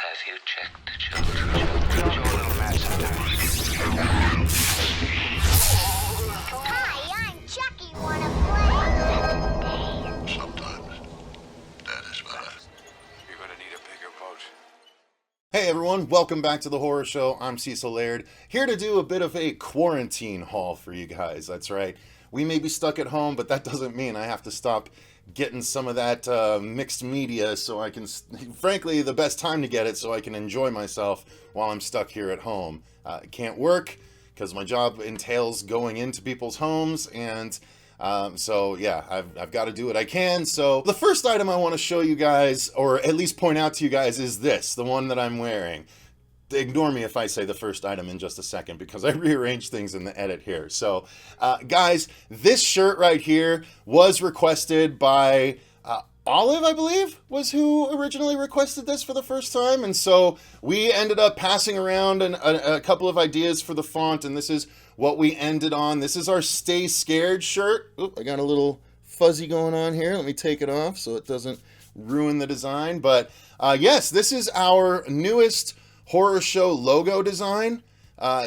Have you checked the children? Hi, I'm Chucky. Wanna play? Sometimes that is better. You're gonna need a bigger boat. Hey everyone, welcome back to the Horror Show. I'm Cecil Laird, here to do a bit of a quarantine haul for you guys. That's right. We may be stuck at home, but that doesn't mean I have to stop getting some of that mixed media so I can, frankly, the best time to get it so I can enjoy myself while I'm stuck here at home. It can't work because my job entails going into people's homes, and so yeah, I've got to do what I can. So the first item I want to show you guys, or at least point out to you guys, is this, the one that I'm wearing. Ignore me if I say the first item in just a second, because I rearranged things in the edit here. So, guys, this shirt right here was requested by Olive, I believe, was who originally requested this for the first time. And so we ended up passing around a couple of ideas for the font, and this is what we ended on. This is our Stay Scared shirt. Oop, I got a little fuzzy going on here. Let me take it off so it doesn't ruin the design. But yes, this is our newest Horror Show logo design.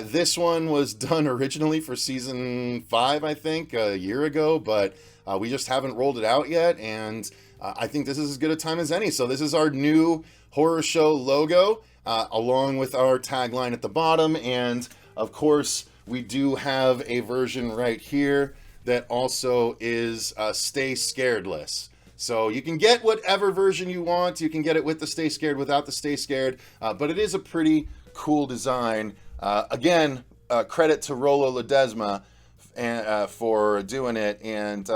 This one was done originally for season 5, I think, a year ago, but we just haven't rolled it out yet, and I think this is as good a time as any. So this is our new Horror Show logo, along with our tagline at the bottom, and of course, we do have a version right here that also is Stay Scaredless. So you can get whatever version you want. You can get it with the Stay Scared, without the Stay Scared, but it is a pretty cool design. Again, credit to Rolo Ledesma for doing it, and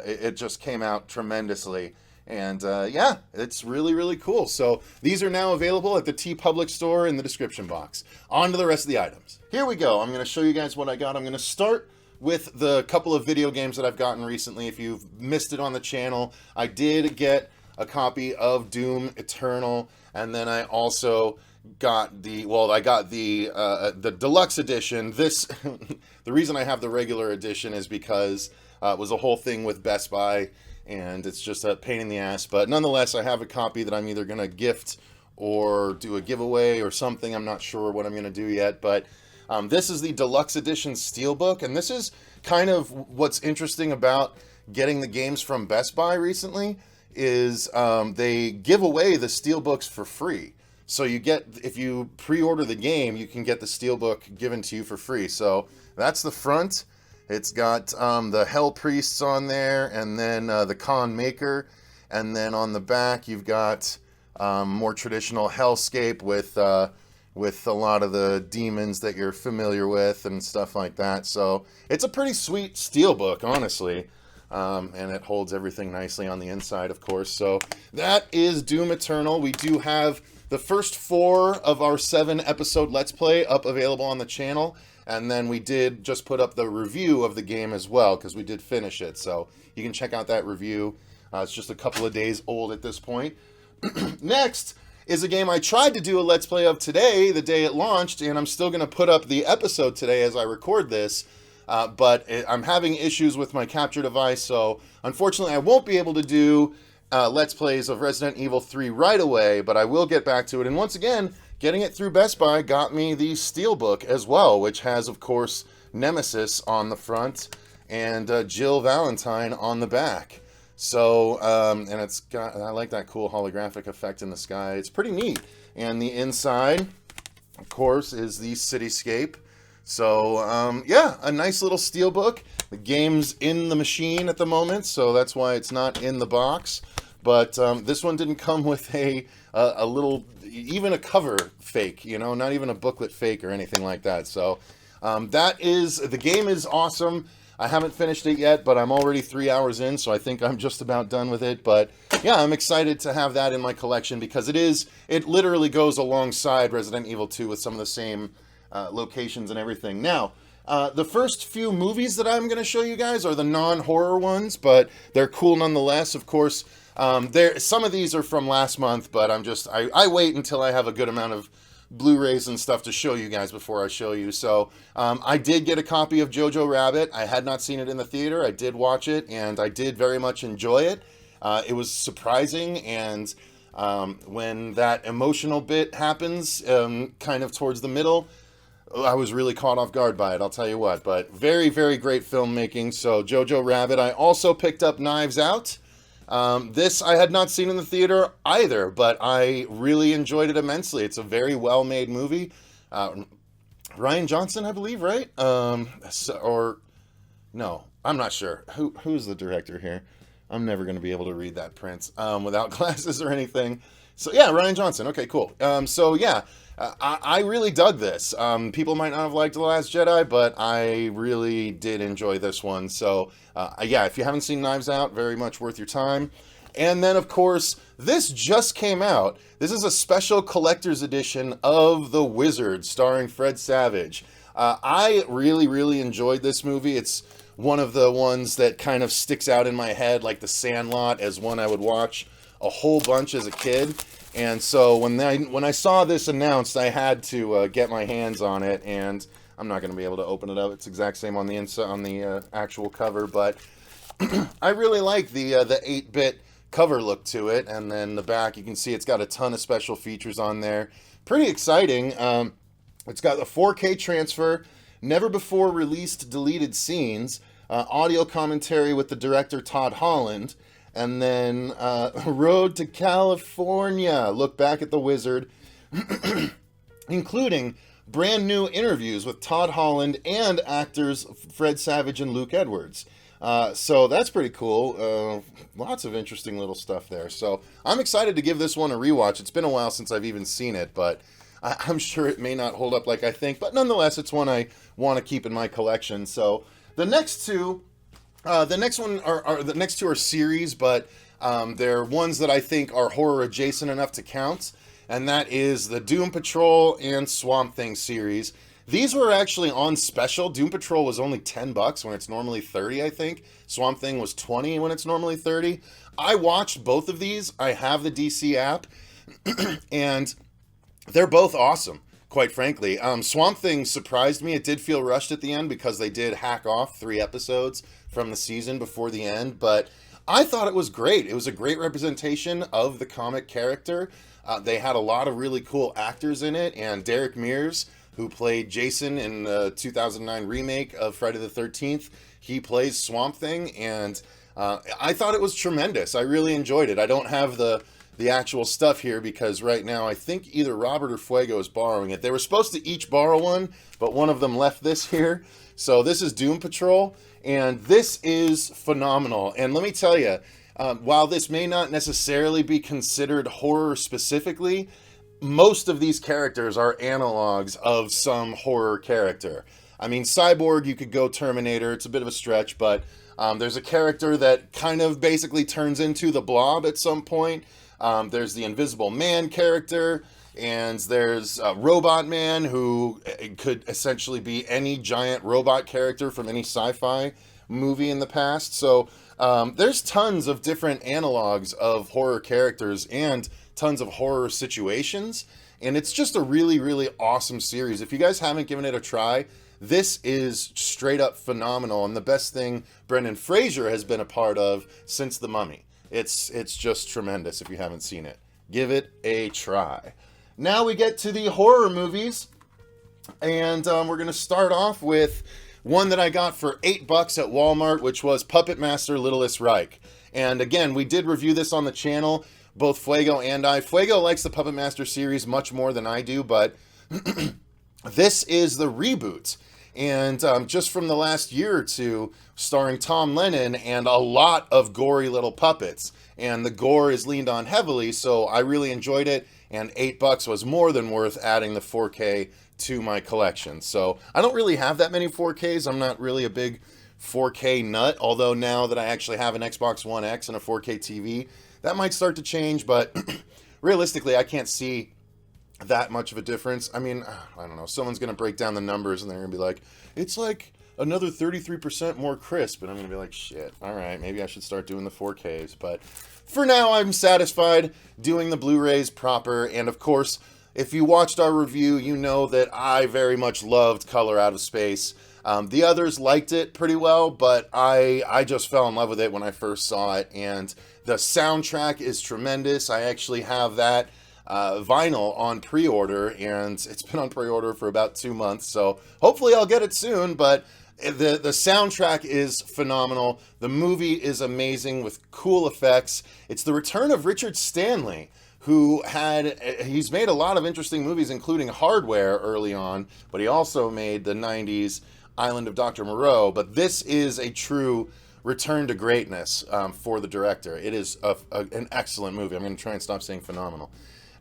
it just came out tremendously. And yeah, it's really, really cool. So these are now available at the TeePublic store in the description box. On to the rest of the items. Here we go. I'm going to show you guys what I got. I'm going to start with the couple of video games that I've gotten recently. If you've missed it on the channel, I did get a copy of Doom Eternal, and then I also got the deluxe edition. This the reason I have the regular edition is because it was a whole thing with Best Buy, and it's just a pain in the ass. But nonetheless, I have a copy that I'm either going to gift or do a giveaway or something. I'm not sure what I'm going to do yet, but this is the deluxe edition steelbook, and this is kind of what's interesting about getting the games from Best Buy recently is they give away the steelbooks for free. So you get, if you pre-order the game, you can get the steelbook given to you for free. So that's the front. It's got the Hell Priests on there, and then the Con Maker, and then on the back you've got more traditional Hellscape with a lot of the demons that you're familiar with and stuff like that. So it's a pretty sweet steelbook, honestly. And it holds everything nicely on the inside, of course. So that is Doom Eternal. We do have the first 4 of our 7 episode Let's Play up available on the channel. And then we did just put up the review of the game as well, because we did finish it. So you can check out that review. It's just a couple of days old at this point. Next is a game I tried to do a Let's Play of today, the day it launched, and I'm still going to put up the episode today as I record this, but I'm having issues with my capture device, so unfortunately I won't be able to do Let's Plays of Resident Evil 3 right away, but I will get back to it. And once again, getting it through Best Buy got me the steelbook as well, which has, of course, Nemesis on the front and Jill Valentine on the back. So, and it's got, I like that cool holographic effect in the sky. It's pretty neat. And the inside, of course, is the cityscape. So, yeah, a nice little steelbook. The game's in the machine at the moment, so that's why it's not in the box. But this one didn't come with a little, even a cover fake, you know, not even a booklet fake or anything like that. So, the game is awesome. I haven't finished it yet, but I'm already 3 hours in, so I think I'm just about done with it. But yeah, I'm excited to have that in my collection because it literally goes alongside Resident Evil 2 with some of the same locations and everything. Now, the first few movies that I'm going to show you guys are the non-horror ones, but they're cool nonetheless. Of course, some of these are from last month, but I wait until I have a good amount of Blu-rays and stuff to show you guys before I show you. So I did get a copy of Jojo Rabbit. I had not seen it in the theater. I did watch it, and I did very much enjoy it. It was surprising, and When that emotional bit happens, kind of towards the middle, I was really caught off guard by it, I'll tell you what. But very, very great filmmaking. So Jojo Rabbit. I also picked up Knives Out. This I had not seen in the theater either, but I really enjoyed it immensely. It's a very well-made movie. Ryan Johnson, I believe, right? No, I'm not sure. Who's the director here? I'm never going to be able to read that print without glasses or anything. So yeah, Ryan Johnson. Okay, cool. I really dug this. People might not have liked The Last Jedi, but I really did enjoy this one. So yeah, if you haven't seen Knives Out, very much worth your time. And then, of course, this just came out. This is a special collector's edition of The Wizard, starring Fred Savage. I really, really enjoyed this movie. It's one of the ones that kind of sticks out in my head, like The Sandlot, as one I would watch a whole bunch as a kid. And so when I saw this announced, I had to get my hands on it, and I'm not going to be able to open it up. It's the exact same on the inside, on the actual cover, but I really like the 8-bit cover look to it. And then the back, you can see it's got a ton of special features on there. Pretty exciting. It's got a 4K transfer, never before released deleted scenes, audio commentary with the director Todd Holland, and then Road to California, look back at The Wizard, including brand new interviews with Todd Holland and actors Fred Savage and Luke Edwards. So that's pretty cool. Lots of interesting little stuff there. So I'm excited to give this one a rewatch. It's been a while since I've even seen it, but I'm sure it may not hold up like I think. But nonetheless, it's one I want to keep in my collection. So the next two are series, but they're ones that I think are horror adjacent enough to count. And that is the Doom Patrol and Swamp Thing series. These were actually on special. Doom Patrol was only $10 when it's normally $30, I think. Swamp Thing was $20 when it's normally $30. I watched both of these. I have the DC app, and they're both awesome, quite frankly. Swamp Thing surprised me. It did feel rushed at the end because they did hack off 3 episodes from the season before the end, but I thought it was great. It was a great representation of the comic character. They had a lot of really cool actors in it, and Derek Mears, who played Jason in the 2009 remake of Friday the 13th, he plays Swamp Thing, and I thought it was tremendous. I really enjoyed it. I don't have the actual stuff here because right now I think either Robert or Fuego is borrowing it. They were supposed to each borrow one, but one of them left this here. So this is Doom Patrol, and this is phenomenal. And let me tell you, while this may not necessarily be considered horror specifically, most of these characters are analogs of some horror character. I mean, Cyborg, you could go Terminator. It's a bit of a stretch, but there's a character that kind of basically turns into the Blob at some point. There's the Invisible Man character, and there's Robot Man, who could essentially be any giant robot character from any sci-fi movie in the past. So there's tons of different analogs of horror characters and tons of horror situations, and it's just a really, really awesome series. If you guys haven't given it a try, this is straight up phenomenal, and the best thing Brendan Fraser has been a part of since The Mummy. It's just tremendous. If you haven't seen it, give it a try. Now we get to the horror movies, and we're going to start off with one that I got for $8 at Walmart, which was Puppet Master Littlest Reich. And again, we did review this on the channel, both Fuego and I. Fuego likes the Puppet Master series much more than I do, but this is the reboot. And just from the last year or two, starring Tom Lennon and a lot of gory little puppets. And the gore is leaned on heavily, so I really enjoyed it. And $8 was more than worth adding the 4K to my collection. So I don't really have that many 4Ks. I'm not really a big 4K nut, although now that I actually have an Xbox One X and a 4K TV, that might start to change, but realistically, I can't see that much of a difference. I mean, I don't know. Someone's going to break down the numbers, and they're going to be like, it's like another 33% more crisp, and I'm going to be like, shit, all right, maybe I should start doing the 4Ks, but for now, I'm satisfied doing the Blu-rays proper, and of course, if you watched our review, you know that I very much loved Color Out of Space. The others liked it pretty well, but I just fell in love with it when I first saw it, and the soundtrack is tremendous. I actually have that vinyl on pre-order, and it's been on pre-order for about 2 months, so hopefully I'll get it soon. But the soundtrack is phenomenal. The movie is amazing with cool effects. It's the return of Richard Stanley, who he's made a lot of interesting movies, including Hardware early on, but he also made the 90s Island of Dr. Moreau. But this is a true return to greatness for the director. It is an excellent movie. I'm going to try and stop saying phenomenal.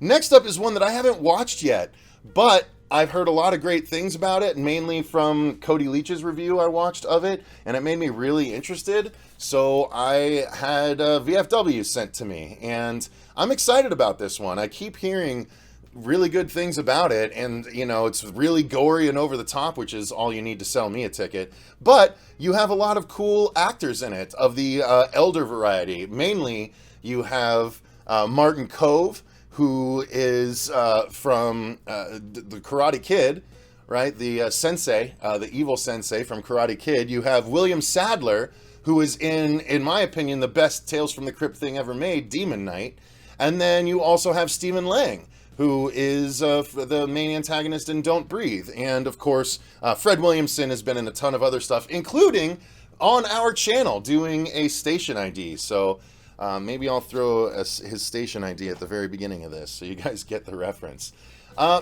Next up is one that I haven't watched yet, but I've heard a lot of great things about it, mainly from Cody Leach's review I watched of it, and it made me really interested. So I had VFW sent to me, and I'm excited about this one. I keep hearing really good things about it, and it's really gory and over the top, which is all you need to sell me a ticket. But you have a lot of cool actors in it of the elder variety. Mainly you have Martin Kove, who is from the Karate Kid, right? The sensei, the evil sensei from Karate Kid. You have William Sadler, who is in my opinion, the best Tales from the Crypt thing ever made, Demon Knight. And then you also have Stephen Lang, who is the main antagonist in Don't Breathe. And of course, Fred Williamson has been in a ton of other stuff, including on our channel doing a station ID. So maybe I'll throw his station ID at the very beginning of this so you guys get the reference.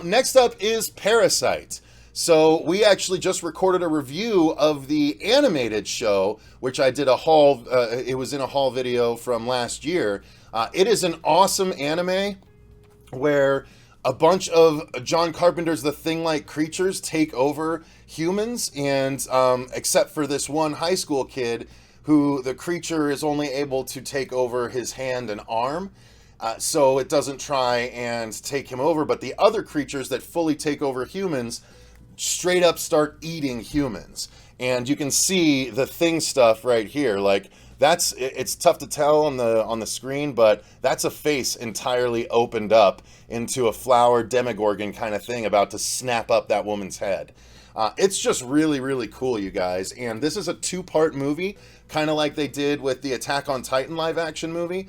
Next up is Parasite. So we actually just recorded a review of the animated show, which I did a haul. It was in a haul video from last year. It is an awesome anime where a bunch of John Carpenter's The Thing-like creatures take over humans, and except for this one high school kid, who the creature is only able to take over his hand and arm, so it doesn't try and take him over. But the other creatures that fully take over humans straight up start eating humans. And you can see the Thing stuff right here. Like, it's tough to tell on the screen, but that's a face entirely opened up into a flower demogorgon kind of thing about to snap up that woman's head. It's just really, really cool, you guys. And this is a 2-part movie, kind of like they did with the Attack on Titan live-action movie.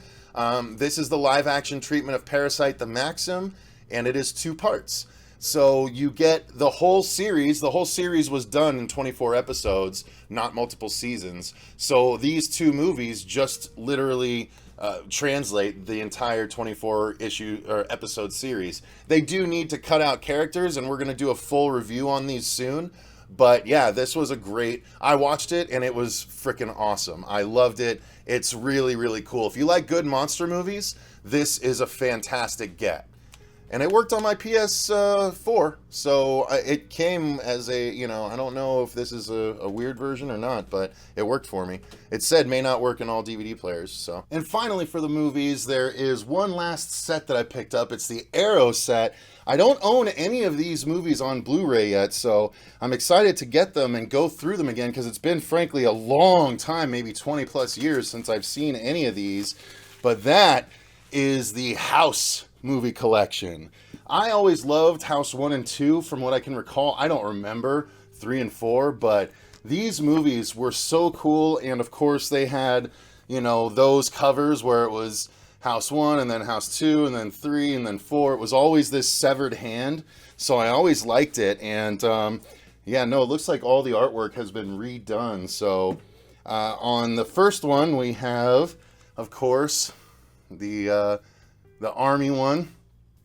This is the live-action treatment of Parasite the Maxim, and it is 2 parts. So you get the whole series. The whole series was done in 24 episodes, not multiple seasons. So these 2 movies just literally translate the entire 24 issue or episode series. They do need to cut out characters, and we're going to do a full review on these soon. But yeah, this was I watched it and it was freaking awesome. I loved it. It's really, really cool. If you like good monster movies, this is a fantastic get. And it worked on my PS4, so it came as I don't know if this is a weird version or not, but it worked for me. It said may not work in all DVD players, so. And finally for the movies, there is one last set that I picked up. It's the Arrow set. I don't own any of these movies on Blu-ray yet, so I'm excited to get them and go through them again, because it's been, frankly, a long time, maybe 20 plus years since I've seen any of these. But that is the House movie collection. I always loved House 1 and 2 from what I can recall. I don't remember 3 and 4, but these movies were so cool. And of course they had, those covers where it was House 1 and then House 2 and then 3 and then 4. It was always this severed hand. So I always liked it. And it looks like all the artwork has been redone. So on the first one we have, of course, the army one.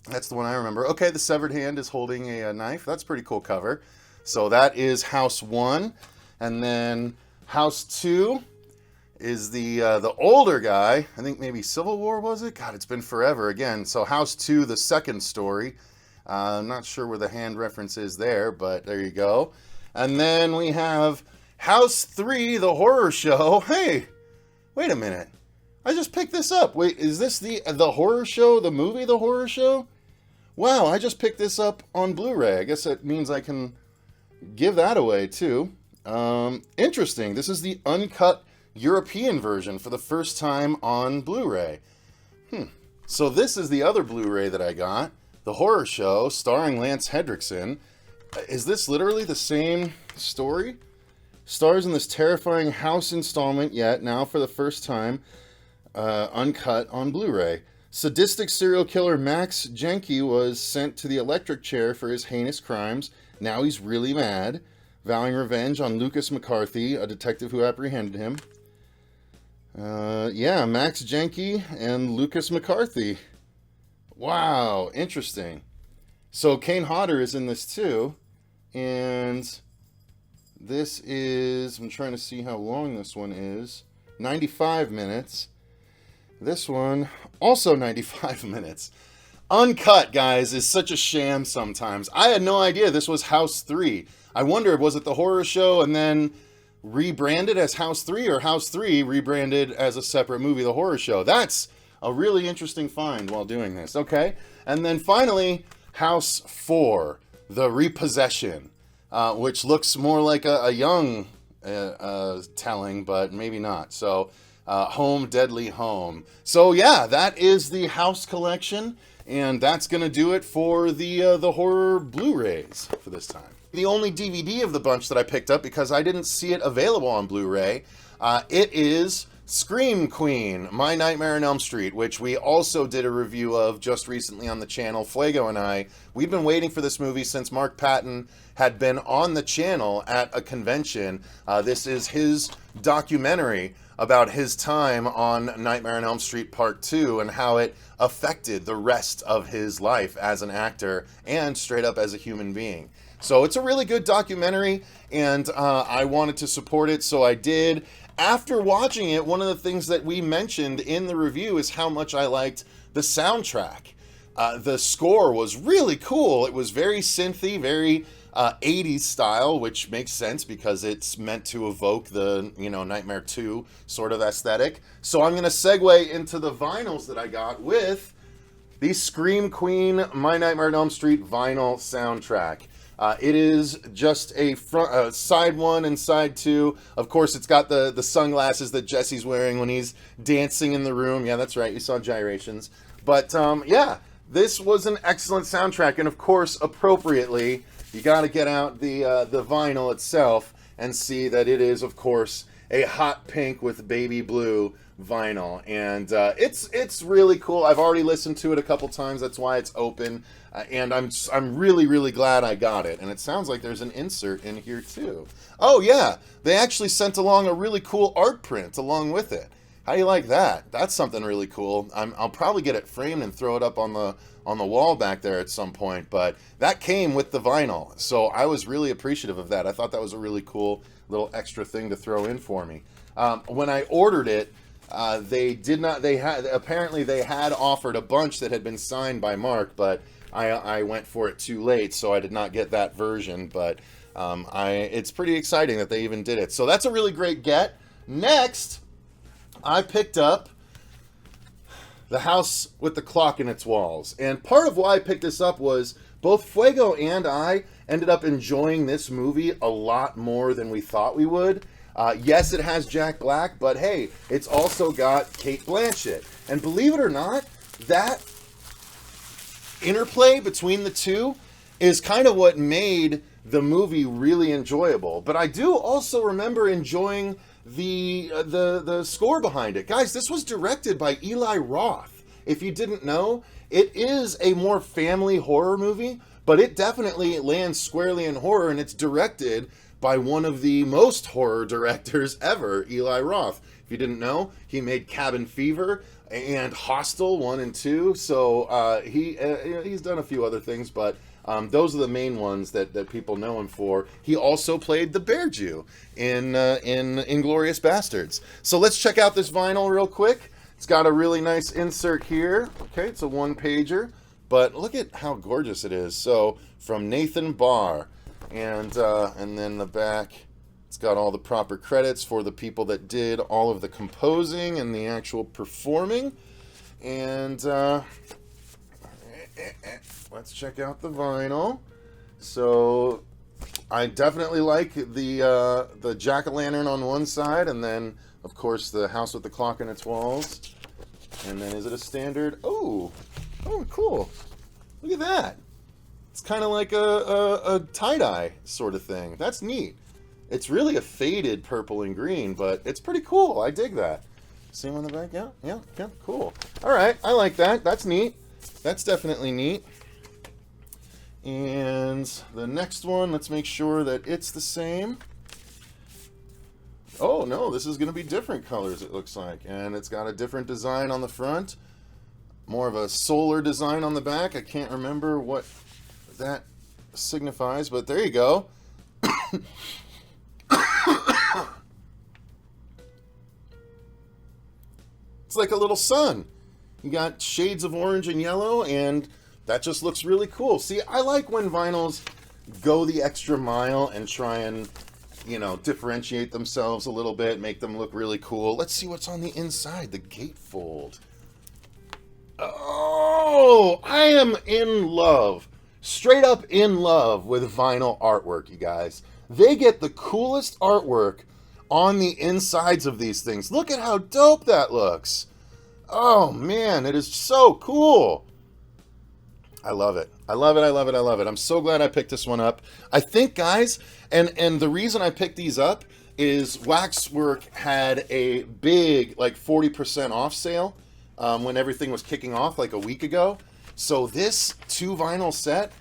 That's the one I remember. Okay, the severed hand is holding a knife. That's a pretty cool cover. So that is House 1. And then House 2 is the older guy. I think maybe Civil War, was it? God, it's been forever again. So House 2, the second story. I'm not sure where the hand reference is there, but there you go. And then we have House 3, the horror show. Hey, wait a minute. I just picked this up. Wait, is this the horror show, the movie The Horror Show? Wow, I just picked this up on Blu-ray. I guess that means I can give that away too. Interesting. This is the uncut European version for the first time on Blu-ray. So this is the other Blu-ray that I got. The Horror Show, starring Lance Hendrickson. Is this literally the same story? stars in this terrifying house installment yet, now for the first time, uncut on Blu-ray. Sadistic serial killer Max Jenke was sent to the electric chair for his heinous crimes. Now he's really mad, vowing revenge on Lucas McCarthy, a detective who apprehended him. Yeah, Max Jenke and Lucas McCarthy. Wow, interesting. So Kane Hodder is in this too, and this is, I'm trying to see how long this one is, 95 minutes. This one, also 95 minutes. Uncut, guys, is such a sham sometimes. I had no idea this was House 3. I wondered, was it the horror show and then rebranded as House 3, or House 3 rebranded as a separate movie, the horror show? That's a really interesting find while doing this. Okay, and then finally, House 4, The Repossession, which looks more like a young telling, but maybe not. So, Home, Deadly Home. So yeah, that is the House collection, and that's going to do it for the horror Blu-rays for this time. The only DVD of the bunch that I picked up, because I didn't see it available on Blu-ray, it is Scream Queen, My Nightmare on Elm Street, which we also did a review of just recently on the channel. Fuego and I, we've been waiting for this movie since Mark Patton had been on the channel at a convention. This is his documentary about his time on Nightmare on Elm Street Part 2 and how it affected the rest of his life as an actor and straight up as a human being. So it's a really good documentary, and I wanted to support it, so I did. After watching it, one of the things that we mentioned in the review is how much I liked the soundtrack. The score was really cool. It was very synthy, very 80s style, which makes sense because it's meant to evoke the, Nightmare 2 sort of aesthetic. So I'm going to segue into the vinyls that I got with the Scream Queen My Nightmare on Elm Street vinyl soundtrack. It is just a front, side 1 and side 2. Of course, it's got the sunglasses that Jesse's wearing when he's dancing in the room. Yeah, that's right. You saw gyrations. But, yeah, this was an excellent soundtrack. And, of course, appropriately, you got to get out the vinyl itself and see that it is, of course, a hot pink with baby blue vinyl. And it's really cool. I've already listened to it a couple times. That's why it's open. And I'm really, really glad I got it. And it sounds like there's an insert in here too. Oh yeah, they actually sent along a really cool art print along with it. How do you like that? That's something really cool. I'll probably get it framed and throw it up on the wall back there at some point. But that came with the vinyl, so I was really appreciative of that. I thought that was a really cool little extra thing to throw in for me. When I ordered it, they had offered a bunch that had been signed by Mark, but I went for it too late, so I did not get that version, but it's pretty exciting that they even did it. So that's a really great get. Next, I picked up The House with the Clock in Its Walls. And part of why I picked this up was both Fuego and I ended up enjoying this movie a lot more than we thought we would. Yes, it has Jack Black, but hey, it's also got Cate Blanchett. And believe it or not, that interplay between the two is kind of what made the movie really enjoyable. But I do also remember enjoying the score behind it. Guys, this was directed by Eli Roth. If you didn't know, it is a more family horror movie, but it definitely lands squarely in horror, and it's directed by one of the most horror directors ever, Eli Roth. If you didn't know, he made Cabin Fever and Hostel 1 and 2. So he's done a few other things, but those are the main ones that people know him for. He also played the Bear Jew in Inglourious Bastards. So let's check out this vinyl real quick. It's got a really nice insert here. Okay, it's a one-pager, but look at how gorgeous it is. So from Nathan Barr, and then the back, it's got all the proper credits for the people that did all of the composing and the actual performing. And let's check out the vinyl. So I definitely like the jack-o'-lantern on one side, and then of course the house with the clock in its walls. And then is it a standard? Oh, cool. Look at that. It's kind of like a tie-dye sort of thing. That's neat. It's really a faded purple and green, but it's pretty cool. I dig that. Same on the back? Yeah, cool. All right, I like that. That's neat. That's definitely neat. And the next one, let's make sure that it's the same. Oh, no, this is going to be different colors, it looks like. And it's got a different design on the front. More of a solar design on the back. I can't remember what that signifies, but there you go. It's like a little sun. You got shades of orange and yellow, and that just looks really cool. See, I like when vinyls go the extra mile and try and, you know, differentiate themselves a little bit, make them look really cool. Let's see what's on the inside, the gatefold. Oh, I am in love. Straight up in love with vinyl artwork, you guys. They get the coolest artwork on the insides of these things. Look at how dope that looks. Oh, man, it is so cool. I love it. I love it. I love it. I love it. I'm so glad I picked this one up. I think, guys, and the reason I picked these up is Waxwork had a big, like, 40% off sale when everything was kicking off, like a week ago. So this 2 vinyl set,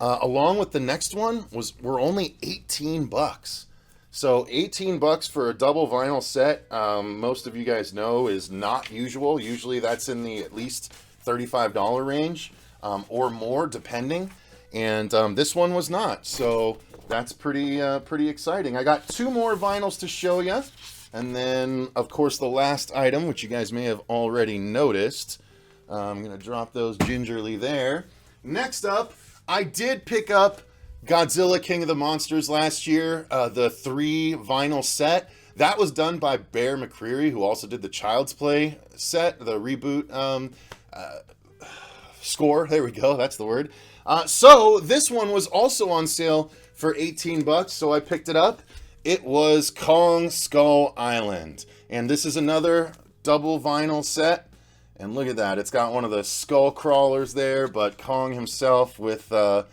along with the next one, were only $18. So $18 for a double vinyl set, most of you guys know, is not usual. Usually that's in the at least $35 range. Or more, depending. And this one was not, so that's pretty exciting. I got 2 more vinyls to show you, and then, of course, the last item, which you guys may have already noticed. I'm going to drop those gingerly there. Next up, I did pick up Godzilla King of the Monsters last year, the 3 vinyl set. That was done by Bear McCreary, who also did the Child's Play set, the reboot score. There we go. That's the word. So this one was also on sale for $18, so I picked it up. It was Kong Skull Island, and this is another double vinyl set. And look at that. It's got one of the skull crawlers there, but Kong himself with the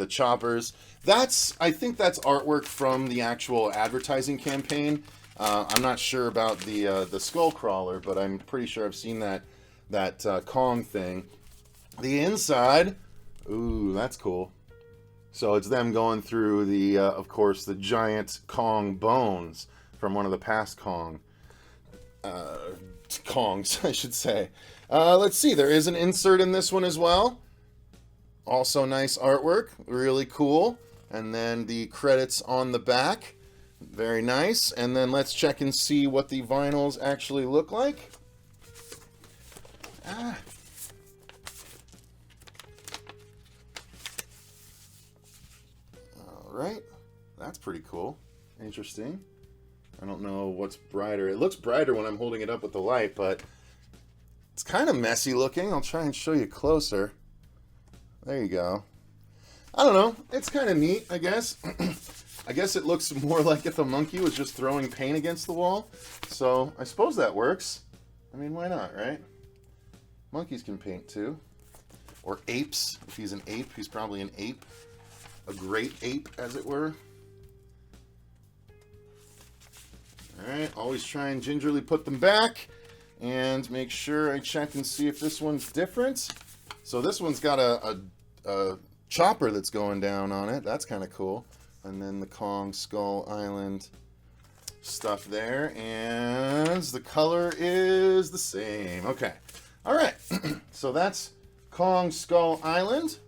choppers. I think that's artwork from the actual advertising campaign. I'm not sure about the skull crawler, but I'm pretty sure I've seen that Kong thing. The inside, ooh, that's cool. So it's them going through the, of course, the giant Kong bones from one of the past Kongs, I should say. Let's see, there is an insert in this one as well. Also nice artwork, really cool. And then the credits on the back, very nice. And then let's check and see what the vinyls actually look like. Right, that's pretty cool. Interesting. I don't know what's brighter. It looks brighter when I'm holding it up with the light, but it's kind of messy looking. I'll try and show you closer. There you go. I don't know. It's kind of neat, I guess. I guess it looks more like if a monkey was just throwing paint against the wall. So I suppose that works. I mean, why not, right? Monkeys can paint too. Or apes. If he's an ape, he's probably an ape. A great ape, as it were. Alright, always try and gingerly put them back. And make sure I check and see if this one's different. So this one's got a chopper that's going down on it. That's kind of cool. And then the Kong Skull Island stuff there. And the color is the same. Okay. Alright. So that's Kong Skull Island.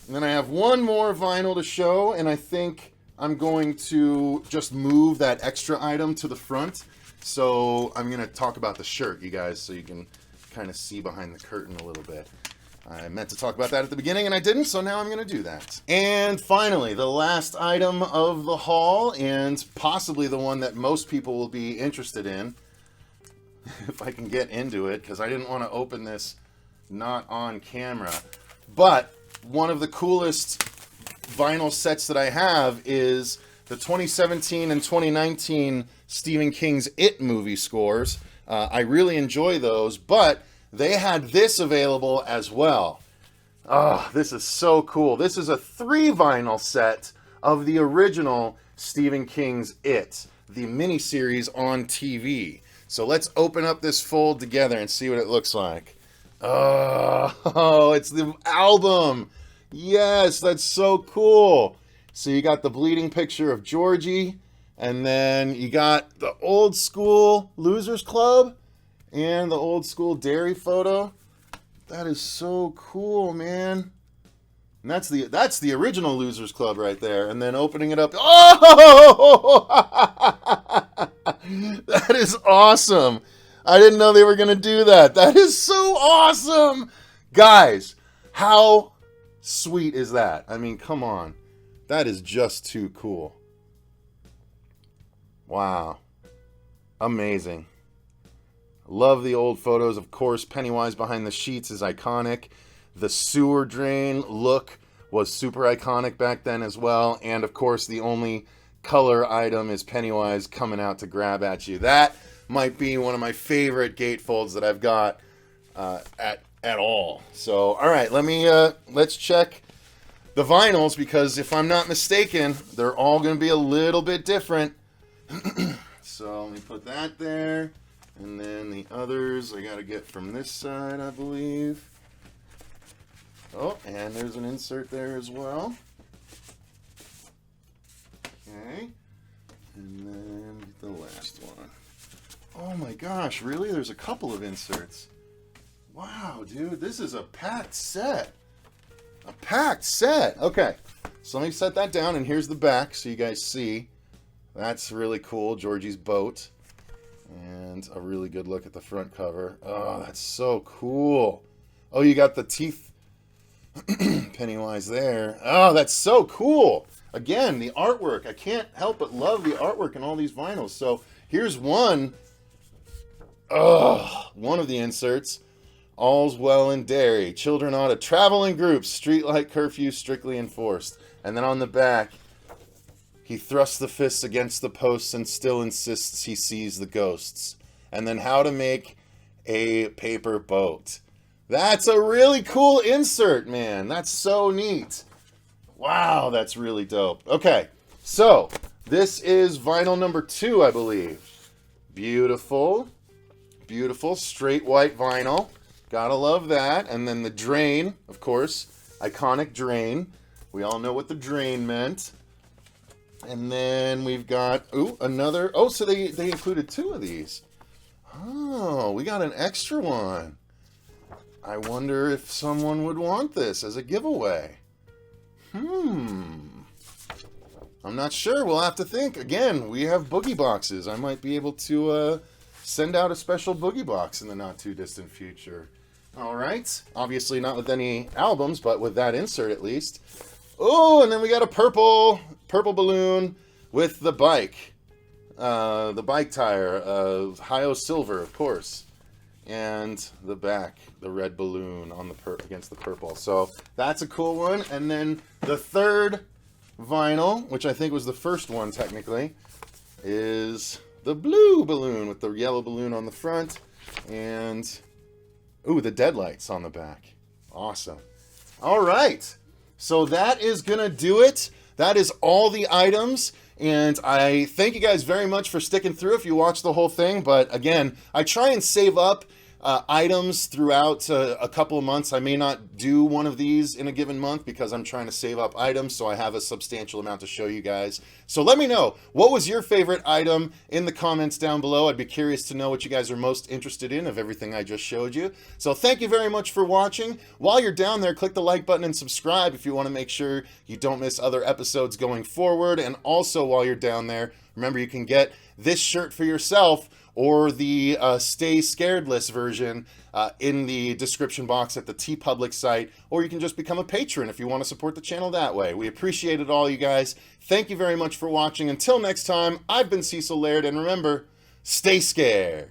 And then I have one more vinyl to show, and I think I'm going to just move that extra item to the front. So I'm going to talk about the shirt, you guys, so you can kind of see behind the curtain a little bit. I meant to talk about that at the beginning, and I didn't, so now I'm going to do that. And finally, the last item of the haul, and possibly the one that most people will be interested in, if I can get into it, because I didn't want to open this not on camera. But one of the coolest vinyl sets that I have is the 2017 and 2019 Stephen King's It movie scores. I really enjoy those, but they had this available as well. Oh, this is so cool. This is a 3 vinyl set of the original Stephen King's It, the miniseries on TV. So let's open up this fold together and see what it looks like. Oh, it's the album. Yes, that's so cool. So you got the bleeding picture of Georgie, and then you got the old school Losers Club and the old school Dairy photo. That is so cool, man. And that's the original Losers Club right there. And then opening it up. Oh! That is awesome. I didn't know they were going to do that. That is so awesome. Guys, how sweet is that? I mean, come on. That is just too cool. Wow. Amazing. Love the old photos. Of course, Pennywise behind the sheets is iconic. The sewer drain look was super iconic back then as well. And of course, the only color item is Pennywise coming out to grab at you. That might be one of my favorite gatefolds that I've got at all. So, all right, let's check the vinyls, because if I'm not mistaken, they're all going to be a little bit different. So let me put that there, and then the others I got to get from this side, I believe. Oh, and there's an insert there as well. Okay, and then the last one. Oh my gosh, really? There's a couple of inserts. Wow, dude, this is a packed set. A packed set. Okay, so let me set that down, and here's the back so you guys see. That's really cool, Georgie's boat. And a really good look at the front cover. Oh, that's so cool. Oh, you got the teeth Pennywise there. Oh, that's so cool. Again, the artwork. I can't help but love the artwork in all these vinyls. So here's one. One of the inserts. All's well in Derry. Children ought to travel in groups. Streetlight curfew strictly enforced. And then on the back, he thrusts the fists against the posts and still insists he sees the ghosts. And then how to make a paper boat. That's a really cool insert, man. That's so neat. Wow, that's really dope. Okay, so this is vinyl number 2, I believe. Beautiful. Beautiful, straight white vinyl. Gotta love that. And then the drain, of course. Iconic drain. We all know what the drain meant. And then we've got, another. Oh, so they included 2 of these. Oh, we got an extra one. I wonder if someone would want this as a giveaway. I'm not sure. We'll have to think. Again, we have boogie boxes. I might be able to send out a special boogie box in the not-too-distant future. All right. Obviously not with any albums, but with that insert at least. Oh, and then we got a purple balloon with the bike. The bike tire. Hi-O Silver, of course. And the back, the red balloon on the against the purple. So that's a cool one. And then the third vinyl, which I think was the first one technically, is the blue balloon with the yellow balloon on the front. And, the deadlights on the back. Awesome. All right. So that is going to do it. That is all the items. And I thank you guys very much for sticking through if you watched the whole thing. But again, I try and save up items throughout a couple of months. I may not do one of these in a given month because I'm trying to save up items so I have a substantial amount to show you guys. So let me know, what was your favorite item in the comments down below? I'd be curious to know what you guys are most interested in of everything I just showed you. So thank you very much for watching. While you're down there, click the like button and subscribe if you want to make sure you don't miss other episodes going forward. And also while you're down there, remember you can get this shirt for yourself or the Stay Scaredless version in the description box at the TeePublic site, or you can just become a patron if you want to support the channel that way. We appreciate it all, you guys. Thank you very much for watching. Until next time, I've been Cecil Laird, and remember, stay scared.